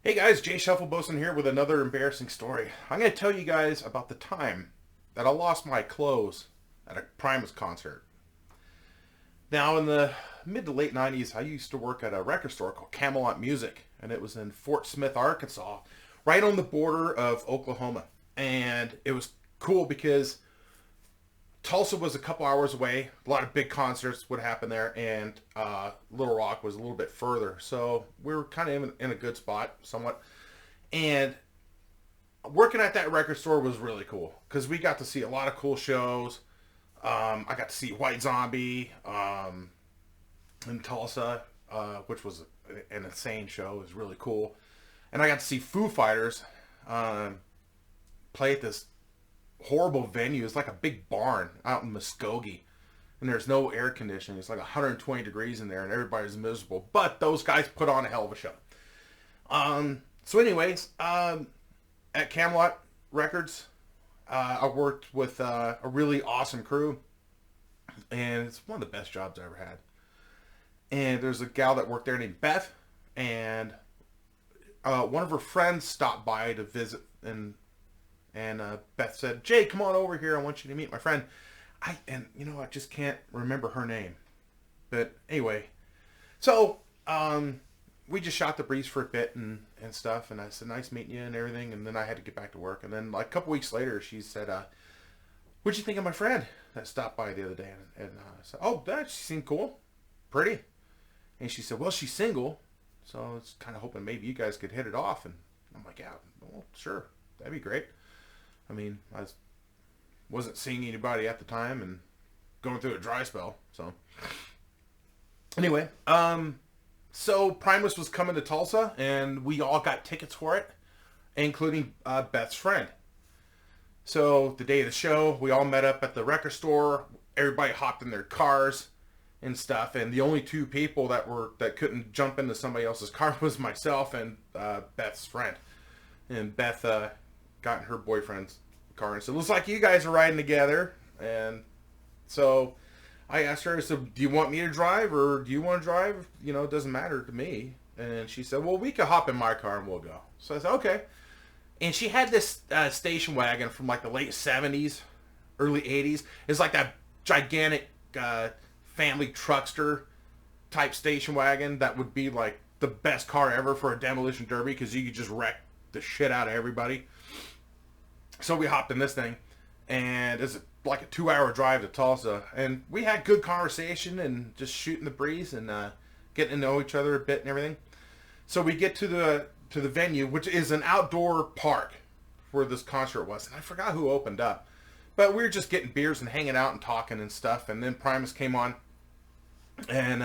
Hey guys, Jay Shuffleboson here with another embarrassing story. I'm going to tell you guys about the time that I lost my clothes at a Primus concert. Now, in the mid to late 90s, I used to work at a record store called Camelot Music, and it was in Fort Smith, Arkansas, right on the border of Oklahoma. And it was cool because Tulsa was a couple hours away. A lot of big concerts would happen there, and Little Rock was a little bit further. So we were kind of in a good spot, somewhat. And working at that record store was really cool because we got to see a lot of cool shows. I got to see White Zombie in Tulsa, which was an insane show. It was really cool. And I got to see Foo Fighters play at this horrible venue. It's like a big barn out in Muskogee, and there's no air conditioning. It's like 120 degrees in there, and everybody's miserable. But those guys put on a hell of a show. So anyways, at Camelot Records, I worked with a really awesome crew, and it's one of the best jobs I ever had. And there's a gal that worked there named Beth, and one of her friends stopped by to visit, and Beth said, "Jay, come on over here. I want you to meet my friend." I just can't remember her name. But anyway, so we just shot the breeze for a bit and stuff. And I said, "Nice meeting you," and everything. And then I had to get back to work. And then like a couple weeks later, she said, "What'd you think of my friend that stopped by the other day?" And I said, "Oh, that she seemed cool, pretty." And she said, "Well, she's single, so I was kind of hoping maybe you guys could hit it off." And I'm like, "Yeah, well, sure, that'd be great." I mean, wasn't seeing anybody at the time and going through a dry spell. So anyway, so Primus was coming to Tulsa, and we all got tickets for it, including Beth's friend. So the day of the show, we all met up at the record store. Everybody hopped in their cars and stuff, and the only two people that couldn't jump into somebody else's car was myself and Beth's friend. And Beth got in her boyfriend's car and said, "Looks like you guys are riding together." And so I asked her, I said, "Do you want me to drive or do you want to drive? You know, it doesn't matter to me." And she said, "Well, we could hop in my car and we'll go." So I said, "Okay." And she had this station wagon from like the late 70s, early 80s. It's like that gigantic family truckster type station wagon that would be like the best car ever for a demolition derby because you could just wreck the shit out of everybody. So we hopped in this thing, and it's like a 2-hour drive to Tulsa, and we had good conversation and just shooting the breeze and getting to know each other a bit and everything. So we get to the venue, which is an outdoor park where this concert was, and I forgot who opened up, but we were just getting beers and hanging out and talking and stuff. And then Primus came on, and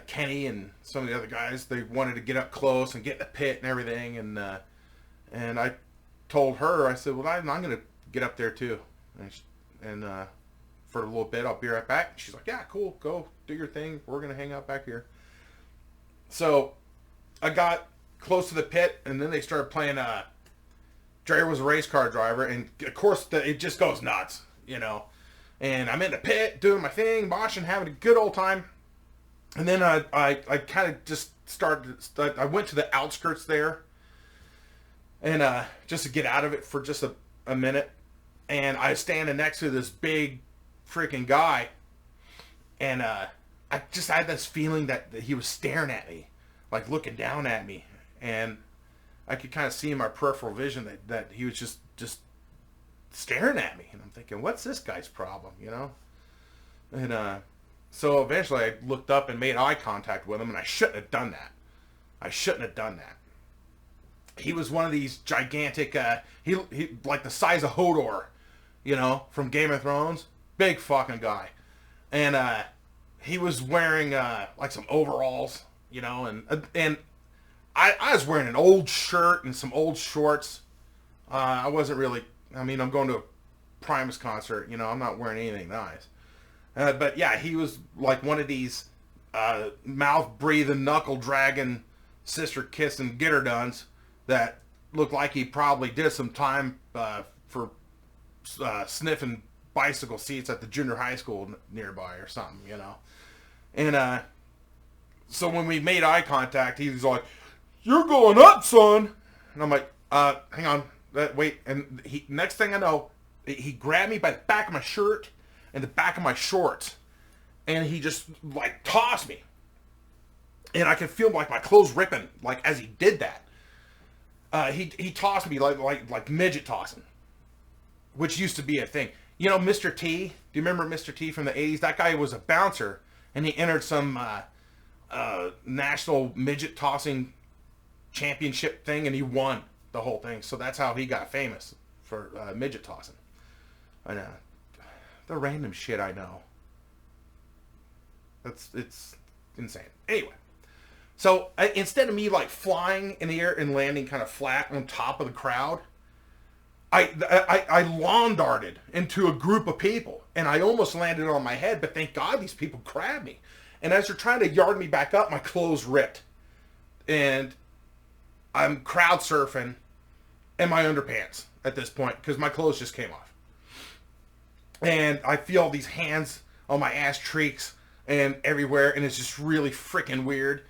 Kenny and some of the other guys, they wanted to get up close and get in the pit and everything, and I told her, I said, "Well, I'm going to get up there too, and for a little bit, I'll be right back." And she's like, "Yeah, cool, go do your thing. We're going to hang out back here." So I got close to the pit, and then they started playing. Dre was a race car driver, and of course it just goes nuts, you know. And I'm in the pit doing my thing, moshing, having a good old time. And then I kind of just I went to the outskirts there, and just to get out of it for just a minute. And I was standing next to this big freaking guy, and I just had this feeling that he was staring at me, like looking down at me. And I could kind of see in my peripheral vision that he was just staring at me. And I'm thinking, what's this guy's problem, you know? And so eventually I looked up and made eye contact with him, and I shouldn't have done that. He was one of these gigantic, he like the size of Hodor, you know, from Game of Thrones. Big fucking guy. And he was wearing like some overalls, you know, and I was wearing an old shirt and some old shorts. I wasn't really, I mean, I'm going to a Primus concert, you know, I'm not wearing anything nice. But yeah, he was like one of these mouth-breathing, knuckle-dragging, sister-kissing get-her-dones that looked like he probably did some time for sniffing bicycle seats at the junior high school nearby or something, you know. And so when we made eye contact, he was like, "You're going up, son." And I'm like, hang on, wait. And next thing I know, he grabbed me by the back of my shirt and the back of my shorts, and he just like tossed me, and I could feel like my clothes ripping like as he did that. He tossed me like midget tossing, which used to be a thing. You know, Mr. T. Do you remember Mr. T from the 80s? That guy was a bouncer, and he entered some national midget tossing championship thing, and he won the whole thing. So that's how he got famous for midget tossing. I know. The random shit I know. It's insane. Anyway, so instead of me like flying in the air and landing kind of flat on top of the crowd, I lawn darted into a group of people, and I almost landed on my head, but thank God these people grabbed me. And as they're trying to yard me back up, my clothes ripped. And I'm crowd surfing in my underpants at this point because my clothes just came off. And I feel these hands on my ass cheeks and everywhere, and it's just really freaking weird.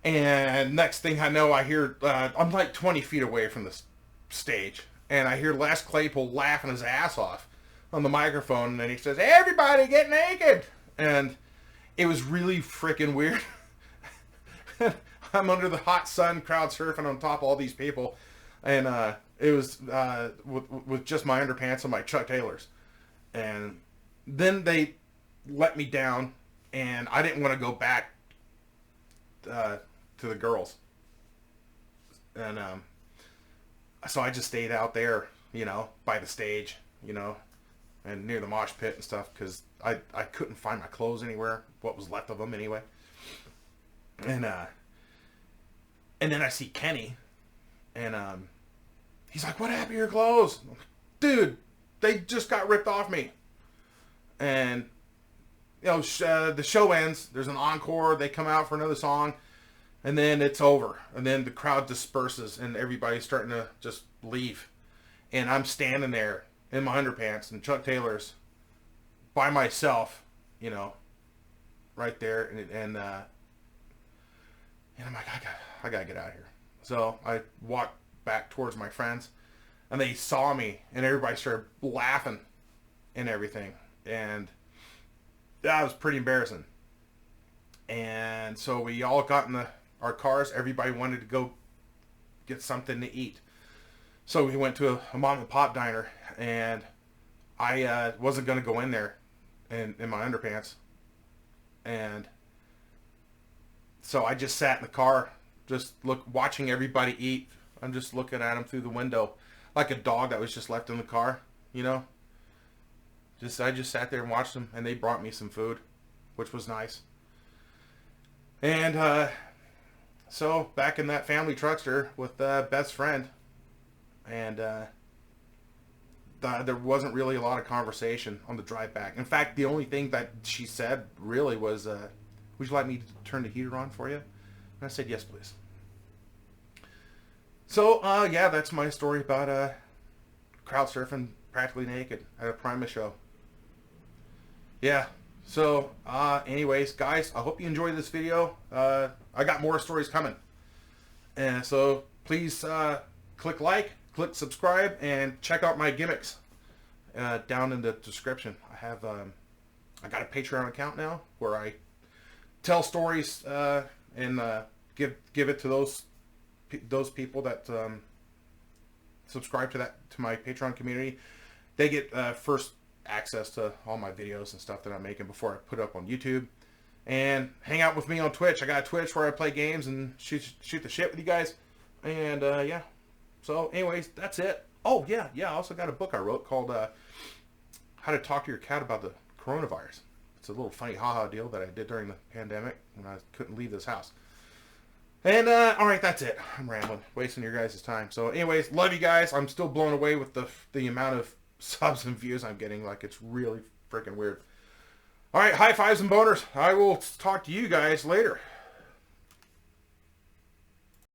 And next thing I know, I hear, I'm like 20 feet away from the stage, and I hear Les Claypool laughing his ass off on the microphone, and he says, "Hey, everybody, get naked!" And it was really freaking weird. I'm under the hot sun, crowd surfing on top of all these people, and it was with just my underpants and my Chuck Taylors. And then they let me down, and I didn't want to go back to the girls. And so I just stayed out there, you know, by the stage, you know, and near the mosh pit and stuff, because I couldn't find my clothes anywhere, what was left of them anyway. And then I see Kenny, and he's like, "What happened to your clothes?" I'm like, "Dude, they just got ripped off me." And, you know, the show ends, there's an encore, they come out for another song, and then it's over. And then the crowd disperses, and everybody's starting to just leave. And I'm standing there in my underpants and Chuck Taylors by myself, you know, right there. And I'm like, I gotta get out of here. So I walked back towards my friends, and they saw me, and everybody started laughing and everything. And that was pretty embarrassing. And so we all got in our cars. Everybody wanted to go get something to eat. So we went to a mom and pop diner, and I wasn't going to go in there in my underpants. And so I just sat in the car, just watching everybody eat. I'm just looking at them through the window like a dog that was just left in the car, you know. I just sat there and watched them, and they brought me some food, which was nice. And so back in that family truckster with best friend, and there wasn't really a lot of conversation on the drive back. In fact, the only thing that she said really was, "Would you like me to turn the heater on for you?" And I said, "Yes, please." So yeah, that's my story about crowd surfing practically naked at a Primus show. Yeah. So anyways, guys, I hope you enjoyed this video. I got more stories coming, and so please click like, click subscribe, and check out my gimmicks down in the description. I got a Patreon account now where I tell stories and give it to those people that subscribe to my Patreon community. They get first access to all my videos and stuff that I'm making before I put up on YouTube. And hang out with me on Twitch. I got a Twitch where I play games and shoot the shit with you guys. And yeah. So anyways, that's it. Oh yeah, I also got a book I wrote called How to Talk to Your Cat About the Coronavirus. It's a little funny haha deal that I did during the pandemic when I couldn't leave this house. And alright, that's it. I'm rambling, wasting your guys' time. So anyways, love you guys. I'm still blown away with the amount of subs and views I'm getting. Like, it's really freaking weird. Alright, high fives and boners. I will talk to you guys later.